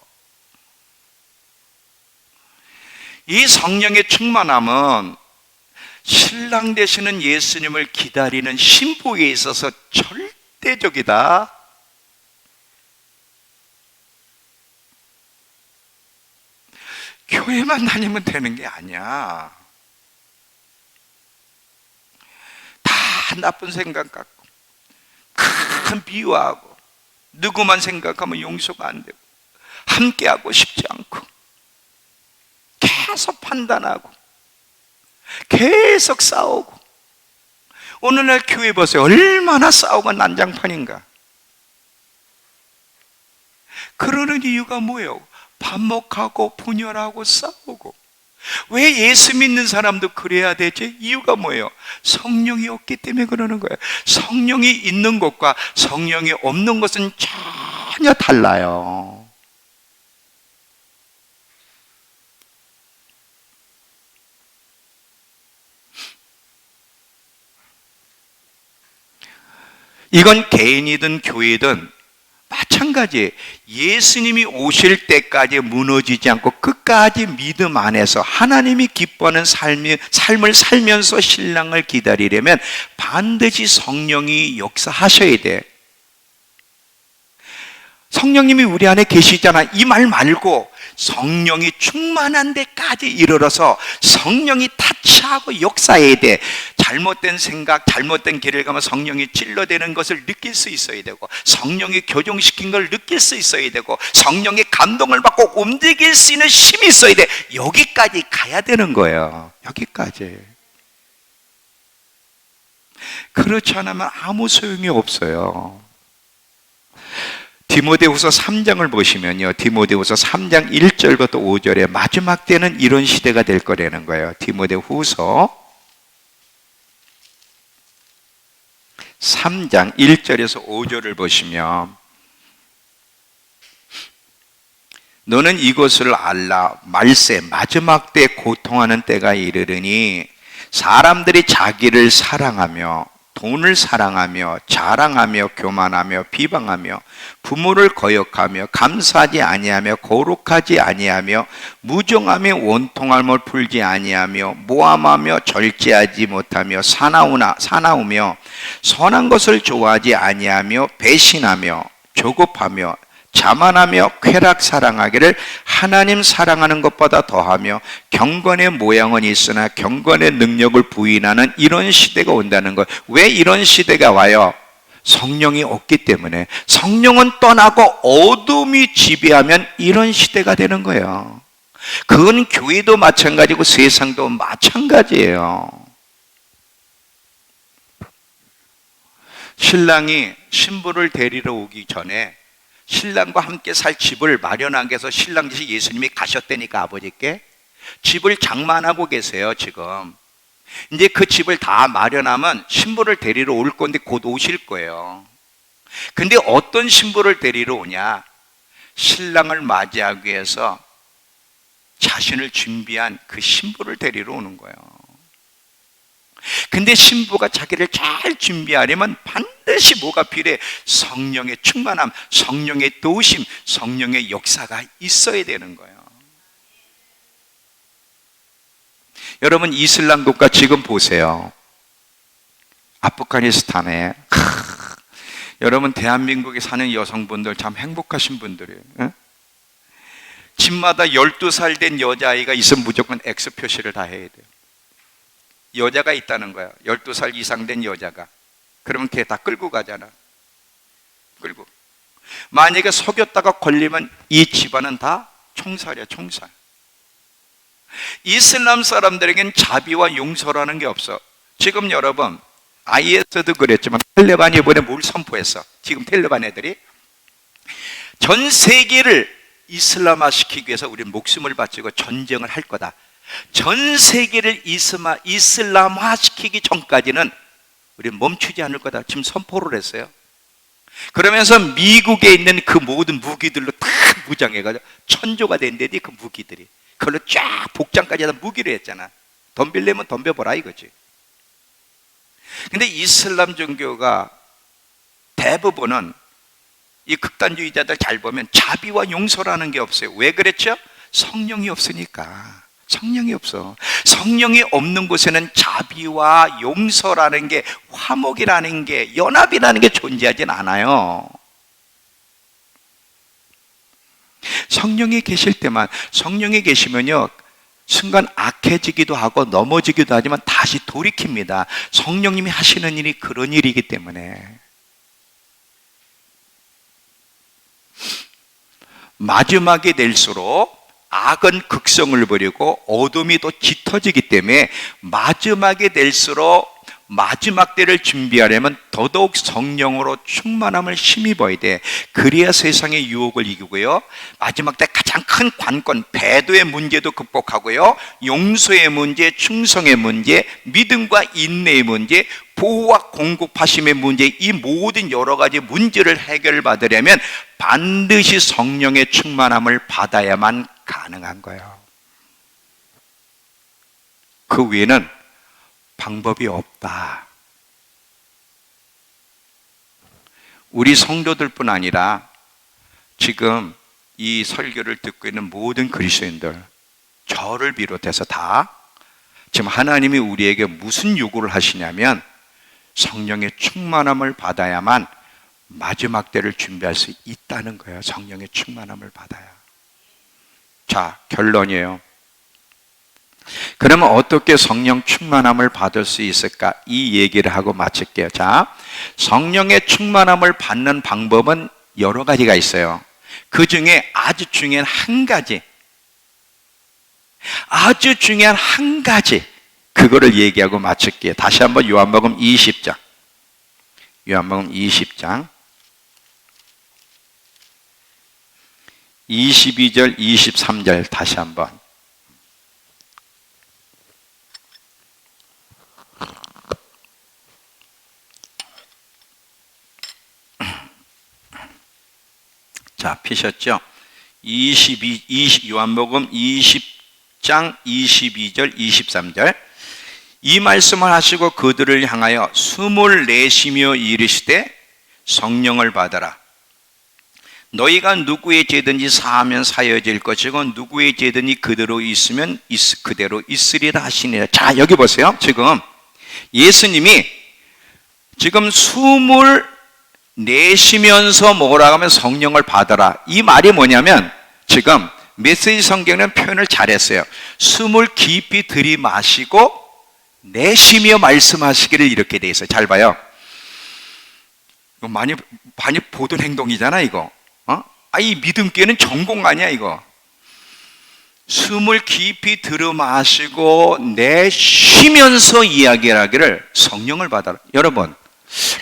A: 이 성령의 충만함은 신랑 되시는 예수님을 기다리는 신부에 있어서 절대적이다. 교회만 다니면 되는 게 아니야. 다 나쁜 생각 갖고 큰 비유하고 누구만 생각하면 용서가 안 되고 함께하고 싶지 않고 계속 판단하고 계속 싸우고, 오늘날 교회 보세요. 얼마나 싸우고 난장판인가. 그러는 이유가 뭐예요? 반목하고 분열하고 싸우고. 왜 예수 믿는 사람도 그래야 되지? 이유가 뭐예요? 성령이 없기 때문에 그러는 거예요. 성령이 있는 것과 성령이 없는 것은 전혀 달라요. 이건 개인이든 교회든 마찬가지예요. 예수님이 오실 때까지 무너지지 않고 끝까지 믿음 안에서 하나님이 기뻐하는 삶을 살면서 신랑을 기다리려면 반드시 성령이 역사하셔야 돼. 성령님이 우리 안에 계시잖아. 이 말 말고 성령이 충만한 데까지 이르러서 성령이 타치하고 역사해야 돼. 잘못된 생각, 잘못된 길을 가면 성령이 찔러대는 것을 느낄 수 있어야 되고, 성령이 교정시킨 걸 느낄 수 있어야 되고, 성령의 감동을 받고 움직일 수 있는 힘이 있어야 돼. 여기까지 가야 되는 거예요. 여기까지. 그렇지 않으면 아무 소용이 없어요. 디모데후서 3장을 보시면요, 디모데후서 3장 1절부터 5절에 마지막 때는 이런 시대가 될 거라는 거예요. 디모데후서 3장 1절에서 5절을 보시면, 너는 이것을 알라. 말세 마지막 때 고통하는 때가 이르르니 사람들이 자기를 사랑하며 돈을 사랑하며 자랑하며 교만하며 비방하며 부모를 거역하며 감사하지 아니하며 거룩하지 아니하며 무정하며 원통함을 풀지 아니하며 모함하며 절제하지 못하며 사나우며 선한 것을 좋아하지 아니하며 배신하며 조급하며 자만하며 쾌락 사랑하기를 하나님 사랑하는 것보다 더하며 경건의 모양은 있으나 경건의 능력을 부인하는 이런 시대가 온다는 것. 왜 이런 시대가 와요? 성령이 없기 때문에. 성령은 떠나고 어둠이 지배하면 이런 시대가 되는 거예요. 그건 교회도 마찬가지고 세상도 마찬가지예요. 신랑이 신부를 데리러 오기 전에 신랑과 함께 살 집을 마련하기 위해서 신랑 대신 예수님이 가셨다니까, 아버지께. 집을 장만하고 계세요, 지금. 이제 그 집을 다 마련하면 신부를 데리러 올 건데 곧 오실 거예요. 근데 어떤 신부를 데리러 오냐? 신랑을 맞이하기 위해서 자신을 준비한 그 신부를 데리러 오는 거예요. 근데 신부가 자기를 잘 준비하려면 반드시 뭐가 필요해? 성령의 충만함, 성령의 도우심, 성령의 역사가 있어야 되는 거예요. 여러분, 이슬람 국가 지금 보세요. 아프가니스탄에 여러분, 대한민국에 사는 여성분들 참 행복하신 분들이에요. 에? 집마다 12살 된 여자아이가 있으면 무조건 X 표시를 다 해야 돼요. 여자가 있다는 거야. 12살 이상 된 여자가. 그러면 걔 다 끌고 가잖아. 끌고. 만약에 속였다가 걸리면 이 집안은 다 총살이야, 총살. 이슬람 사람들에겐 자비와 용서라는 게 없어. 지금 여러분, IS도 그랬지만 텔레반이 이번에 뭘 선포했어? 지금 텔레반 애들이 전 세계를 이슬람화 시키기 위해서 우리는 목숨을 바치고 전쟁을 할 거다. 전 세계를 이슬람화 시키기 전까지는 우리는 멈추지 않을 거다. 지금 선포를 했어요. 그러면서 미국에 있는 그 모든 무기들로 다 무장해가지고 천조가 된대니 그 무기들이. 그걸로 쫙 복장까지 다 무기로 했잖아. 덤빌려면 덤벼보라 이거지. 근데 이슬람 종교가 대부분은 이 극단주의자들 잘 보면 자비와 용서라는 게 없어요. 왜 그랬죠? 성령이 없으니까. 성령이 없어. 성령이 없는 곳에는 자비와 용서라는 게, 화목이라는 게, 연합이라는 게 존재하진 않아요. 성령이 계실 때만, 성령이 계시면요, 순간 악해지기도 하고 넘어지기도 하지만 다시 돌이킵니다. 성령님이 하시는 일이 그런 일이기 때문에. 마지막이 될수록 악은 극성을 부리고 어둠이 또 짙어지기 때문에 마지막이 될수록 마지막 때를 준비하려면 더더욱 성령으로 충만함을 힘입어야 돼. 그래야 세상의 유혹을 이기고요, 마지막 때 가장 큰 관건, 배도의 문제도 극복하고요, 용서의 문제, 충성의 문제, 믿음과 인내의 문제, 보호와 공급하심의 문제, 이 모든 여러 가지 문제를 해결받으려면 반드시 성령의 충만함을 받아야만 가능한 거예요. 그 외에는 방법이 없다. 우리 성도들뿐 아니라 지금 이 설교를 듣고 있는 모든 그리스도인들, 저를 비롯해서 다 지금 하나님이 우리에게 무슨 요구를 하시냐면 성령의 충만함을 받아야만 마지막 때를 준비할 수 있다는 거예요. 성령의 충만함을 받아야. 자, 결론이에요. 그러면 어떻게 성령 충만함을 받을 수 있을까? 이 얘기를 하고 마칠게요. 자, 성령의 충만함을 받는 방법은 여러 가지가 있어요. 그 중에 아주 중요한 한 가지, 그거를 얘기하고 마칠게요. 다시 한번 요한복음 20장, 요한복음 20장 22절 23절 다시 한번. 자, 피셨죠? 요한복음 20장 22절 23절. 이 말씀을 하시고 그들을 향하여 숨을 내쉬며 이르시되 성령을 받아라. 너희가 누구의 죄든지 사하면 사여질 것이고 누구의 죄든지 그대로 있으면 그대로 있으리라 하시니라. 자, 여기 보세요. 지금 예수님이 지금 숨을 내쉬면서 뭐라고 하면 성령을 받아라. 이 말이 뭐냐면 지금 메시지 성경은 표현을 잘했어요. 숨을 깊이 들이마시고 내쉬며 말씀하시기를 이렇게 돼 있어요. 잘 봐요. 이거 많이 보던 행동이잖아 이거. 이 믿음교회는 전공 아니야 이거. 숨을 깊이 들이마시고 내쉬면서 이야기를 하기를 성령을 받아라. 여러분,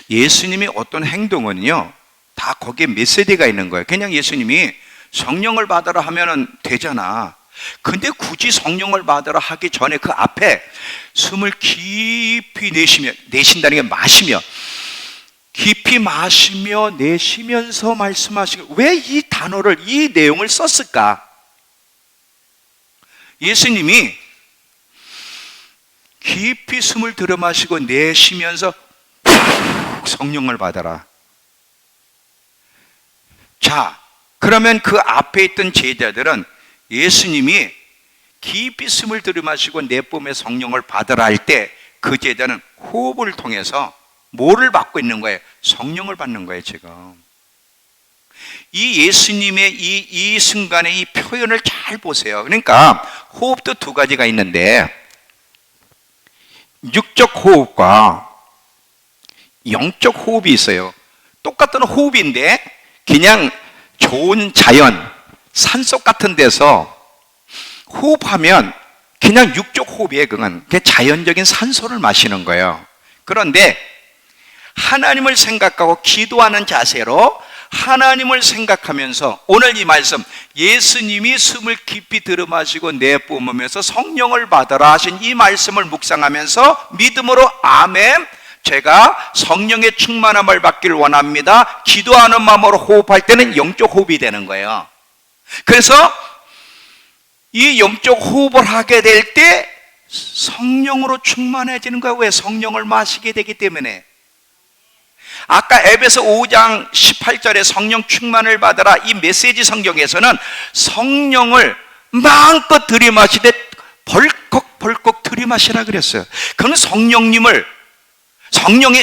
A: 예수님이 어떤 행동은요 다 거기에 메시지가 있는 거예요. 그냥 예수님이 성령을 받아라 하면은 되잖아. 근데 굳이 성령을 받아라 하기 전에 그 앞에 숨을 깊이 내쉰다는 게 마시며 깊이 마시며 내쉬면서 말씀하시고, 왜 이 단어를, 이 내용을 썼을까? 예수님이 깊이 숨을 들이마시고 내쉬면서 성령을 받아라. 자, 그러면 그 앞에 있던 제자들은 예수님이 깊이 숨을 들이마시고 내뿜에 성령을 받으라 할 때 그 제자는 호흡을 통해서 뭐를 받고 있는 거예요? 성령을 받는 거예요. 지금 이 예수님의 이 순간의 이 표현을 잘 보세요. 그러니까 호흡도 두 가지가 있는데 육적 호흡과 영적 호흡이 있어요. 똑같은 호흡인데 그냥 좋은 자연, 산속 같은 데서 호흡하면 그냥 육적 호흡이에요. 그건 자연적인 산소를 마시는 거예요. 그런데 하나님을 생각하고 기도하는 자세로 하나님을 생각하면서 오늘 이 말씀, 예수님이 숨을 깊이 들이마시고 내뿜으면서 성령을 받아라 하신 이 말씀을 묵상하면서 믿음으로 아멘, 제가 성령의 충만함을 받기를 원합니다, 기도하는 마음으로 호흡할 때는 영적 호흡이 되는 거예요. 그래서 이 영적 호흡을 하게 될 때 성령으로 충만해지는 거예요. 왜? 성령을 마시게 되기 때문에. 아까 에베소 5장 18절에 성령 충만을 받아라, 이 메시지 성경에서는 성령을 마음껏 들이마시되 벌컥벌컥 들이마시라 그랬어요. 그는 성령의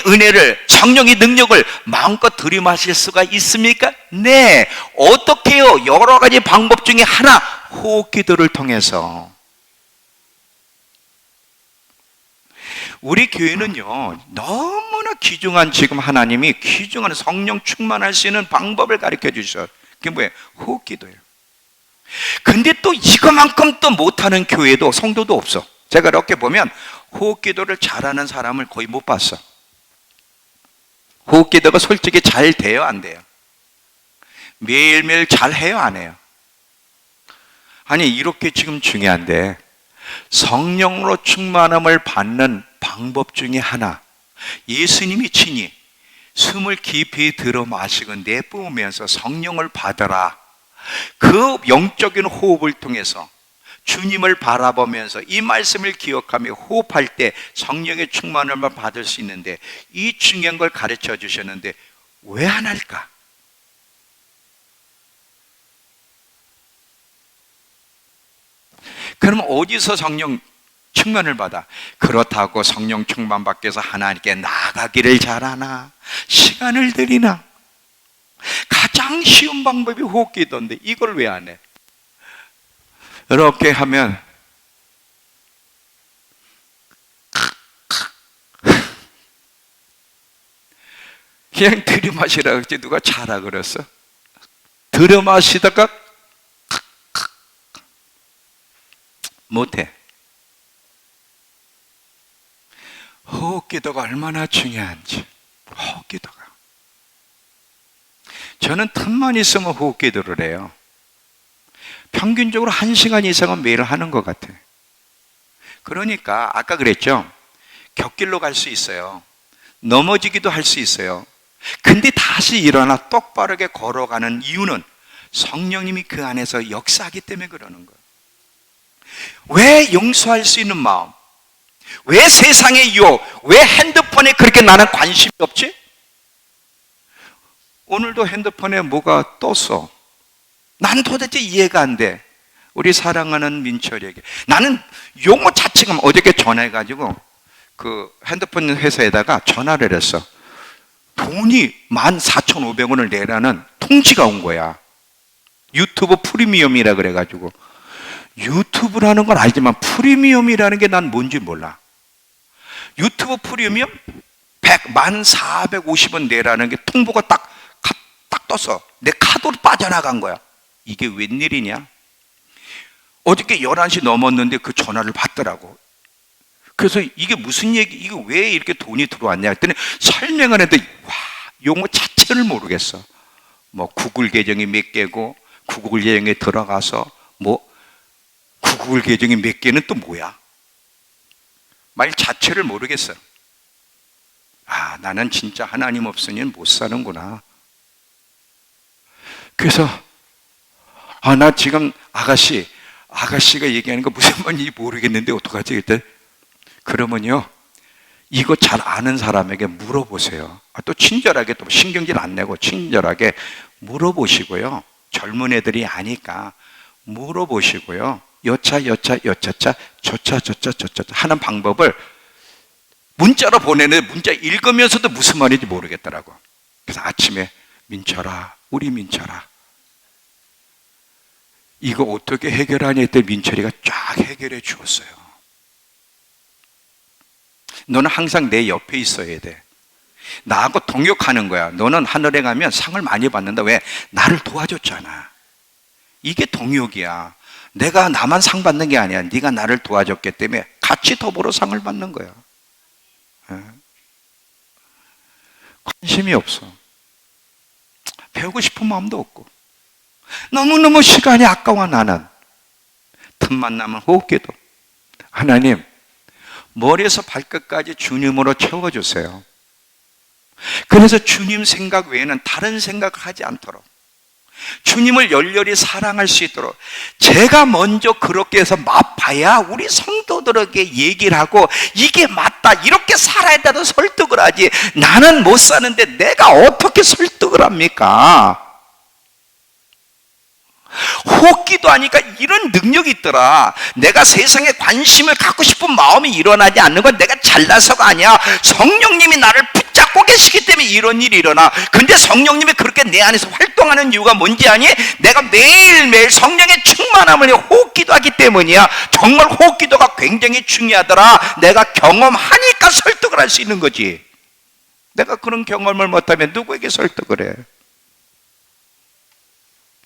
A: 은혜를, 성령의 능력을 마음껏 들이마실 수가 있습니까? 네. 어떻게 해요? 여러 가지 방법 중에 하나, 호흡기도를 통해서. 우리 교회는요 너무나 귀중한, 지금 하나님이 귀중한 성령 충만할 수 있는 방법을 가르쳐 주셔요. 그게 뭐예요? 호흡기도예요. 근데 또 이거만큼 또 못하는 교회도, 성도도 없어. 제가 이렇게 보면 호흡기도를 잘하는 사람을 거의 못 봤어. 호흡기도가 솔직히 잘 돼요, 안 돼요? 매일매일 잘 해요, 안 해요? 아니, 이렇게 지금 중요한데 성령으로 충만함을 받는 방법 중에 하나, 예수님이 친히 숨을 깊이 들어 마시고 내뿜으면서 성령을 받아라, 그 영적인 호흡을 통해서 주님을 바라보면서 이 말씀을 기억하며 호흡할 때 성령의 충만함을 받을 수 있는데, 이 중요한 걸 가르쳐 주셨는데 왜 안 할까? 그러면 어디서 성령 충만을 받아? 그렇다고 성령 충만 받기 위해서 하나님께 나가기를 잘하나, 시간을 들이나? 가장 쉬운 방법이 호흡기도인데 이걸 왜 안 해? 이렇게 하면 그냥 들이마시라고 했지 누가 자라 그랬어? 들이마시다가 못해. 호흡기도가 얼마나 중요한지. 호흡기도가, 저는 틈만 있으면 호흡기도를 해요. 평균적으로 1시간 이상은 매일 하는 것 같아요. 그러니까 아까 그랬죠, 곁길로 갈 수 있어요. 넘어지기도 할 수 있어요. 근데 다시 일어나 똑바르게 걸어가는 이유는 성령님이 그 안에서 역사하기 때문에 그러는 거예요. 왜 용서할 수 있는 마음, 왜 세상의 유혹, 왜 핸드폰에 그렇게 나는 관심이 없지? 오늘도 핸드폰에 뭐가 떴어. 난 도대체 이해가 안 돼. 우리 사랑하는 민철이에게. 나는 용어 자체가 어저께 전화해가지고 그 핸드폰 회사에다가 전화를 했어. 돈이 14,500원을 내라는 통지가 온 거야. 유튜브 프리미엄이라 그래가지고. 유튜브라는 건 알지만 프리미엄이라는 게 난 뭔지 몰라. 유튜브 프리미엄 1450원 내라는 게 통보가 딱 떴어. 내 카드로 빠져나간 거야. 이게 웬일이냐? 어저께 11시 넘었는데 그 전화를 받더라고. 그래서 이게 무슨 얘기, 이게 왜 이렇게 돈이 들어왔냐 했더니 설명을 했더니 와, 용어 자체를 모르겠어. 뭐 구글 계정이 몇 개고 구글 계정에 들어가서 뭐 구글 계정이 몇 개는 또 뭐야? 말 자체를 모르겠어. 아, 나는 진짜 하나님 없으니 못 사는구나. 그래서 나 지금 아가씨가 얘기하는 거 무슨 말인지 모르겠는데 어떡하지? 그때 그러면요, 이거 잘 아는 사람에게 물어보세요. 또 친절하게, 또 신경질 안 내고 친절하게 물어보시고요. 젊은 애들이 아니까 물어보시고요. 여차차 저차 하는 방법을 문자로 보내는, 문자 읽으면서도 무슨 말인지 모르겠더라고. 그래서 아침에 민철아, 우리 민철아, 이거 어떻게 해결하니 했더니 민철이가 쫙 해결해 주었어요. 너는 항상 내 옆에 있어야 돼. 나하고 동역하는 거야. 너는 하늘에 가면 상을 많이 받는다. 왜? 나를 도와줬잖아. 이게 동역이야. 내가 나만 상 받는 게 아니야. 네가 나를 도와줬기 때문에 같이 더불어 상을 받는 거야. 관심이 없어. 배우고 싶은 마음도 없고, 너무너무 시간이 아까워. 나는 틈만 나면 호흡기도. 하나님, 머리에서 발끝까지 주님으로 채워주세요. 그래서 주님 생각 외에는 다른 생각을 하지 않도록, 주님을 열렬히 사랑할 수 있도록 제가 먼저 그렇게 해서 맛봐야 우리 성도들에게 얘기를 하고 이게 맞다, 이렇게 살아야 된다는 설득을 하지. 나는 못 사는데 내가 어떻게 설득을 합니까? 호기도 하니까 이런 능력이 있더라. 내가 세상에 관심을 갖고 싶은 마음이 일어나지 않는 건 내가 잘나서가 아니야. 성령님이 나를 붙잡고 계시기 때문에 이런 일이 일어나. 근데 성령님이 그렇게 내 안에서 활동하는 이유가 뭔지 아니? 내가 매일매일 성령의 충만함을 호기도 하기 때문이야. 정말 호기도가 굉장히 중요하더라. 내가 경험하니까 설득을 할 수 있는 거지. 내가 그런 경험을 못하면 누구에게 설득을 해?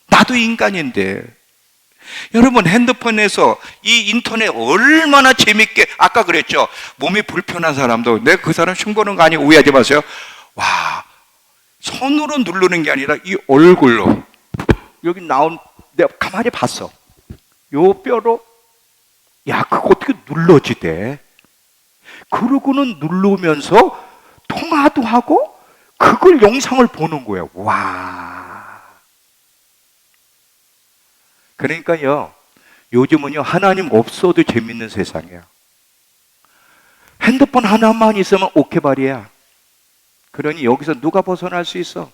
A: 나도 인간인데. 여러분, 핸드폰에서 이 인터넷 얼마나 재밌게, 아까 그랬죠, 몸이 불편한 사람도 내가 그 사람 흉보는 거 아니고 오해하지 마세요. 와, 손으로 누르는 게 아니라 이 얼굴로, 여기 나온, 내가 가만히 봤어. 요 뼈로, 야, 그거 어떻게 눌러지대? 그러고는 누르면서 통화도 하고 그걸 영상을 보는 거예요. 와. 그러니까요, 요즘은요, 하나님 없어도 재밌는 세상이야. 핸드폰 하나만 있으면 오케바리야. 그러니 여기서 누가 벗어날 수 있어?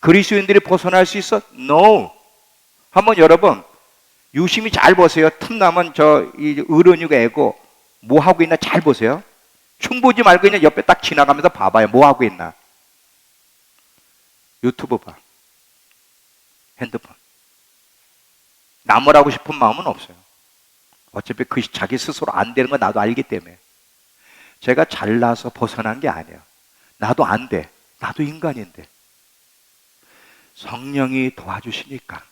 A: 그리스도인들이 벗어날 수 있어? No. 한번 여러분 유심히 잘 보세요. 틈나면 이 어른이가 애고 뭐 하고 있나 잘 보세요. 흉 보지 말고 그냥 옆에 딱 지나가면서 봐봐요. 뭐 하고 있나. 유튜브 봐. 핸드폰. 나무라고 싶은 마음은 없어요. 어차피 그 자기 스스로 안 되는 건 나도 알기 때문에. 제가 잘나서 벗어난 게 아니에요. 나도 안 돼. 나도 인간인데. 성령이 도와주시니까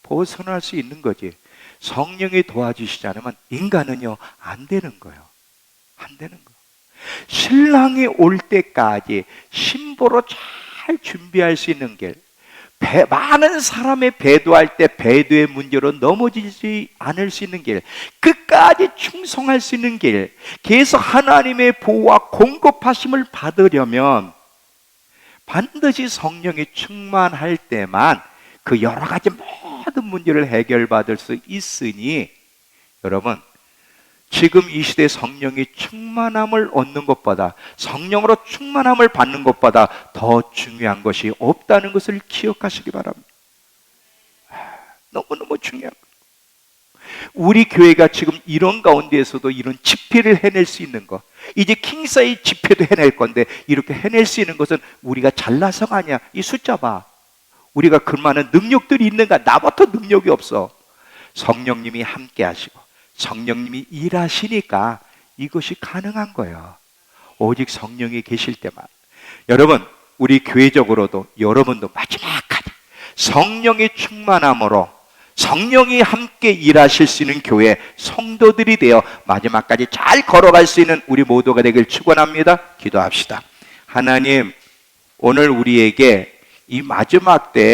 A: 벗어날 수 있는 거지. 성령이 도와주시지 않으면 인간은요, 안 되는 거예요. 안 되는 거예요. 신랑이 올 때까지 신부로 잘 준비할 수 있는 길, 많은 사람의 배도할 때 배도의 문제로 넘어지지 않을 수 있는 길, 끝까지 충성할 수 있는 길, 계속 하나님의 보호와 공급하심을 받으려면 반드시 성령이 충만할 때만 그 여러 가지 모든 문제를 해결받을 수 있으니, 여러분,
B: 지금 이 시대 성령이 충만함을 얻는 것보다, 성령으로 충만함을 받는 것보다 더 중요한 것이 없다는 것을 기억하시기 바랍니다. 너무너무 중요한 거예요. 우리 교회가 지금 이런 가운데에서도 이런 집회를 해낼 수 있는 것, 이제 킹사이 집회도 해낼 건데 이렇게 해낼 수 있는 것은 우리가 잘나서가 아니야. 이 숫자 봐. 우리가 그 많은 능력들이 있는가? 나부터 능력이 없어. 성령님이 함께 하시고 성령님이 일하시니까 이것이 가능한 거예요. 오직 성령이 계실 때만. 여러분, 우리 교회적으로도 여러분도 마지막까지 성령의 충만함으로 성령이 함께 일하실 수 있는 교회 성도들이 되어 마지막까지 잘 걸어갈 수 있는 우리 모두가 되길 축원합니다. 기도합시다. 하나님, 오늘 우리에게 이 마지막 때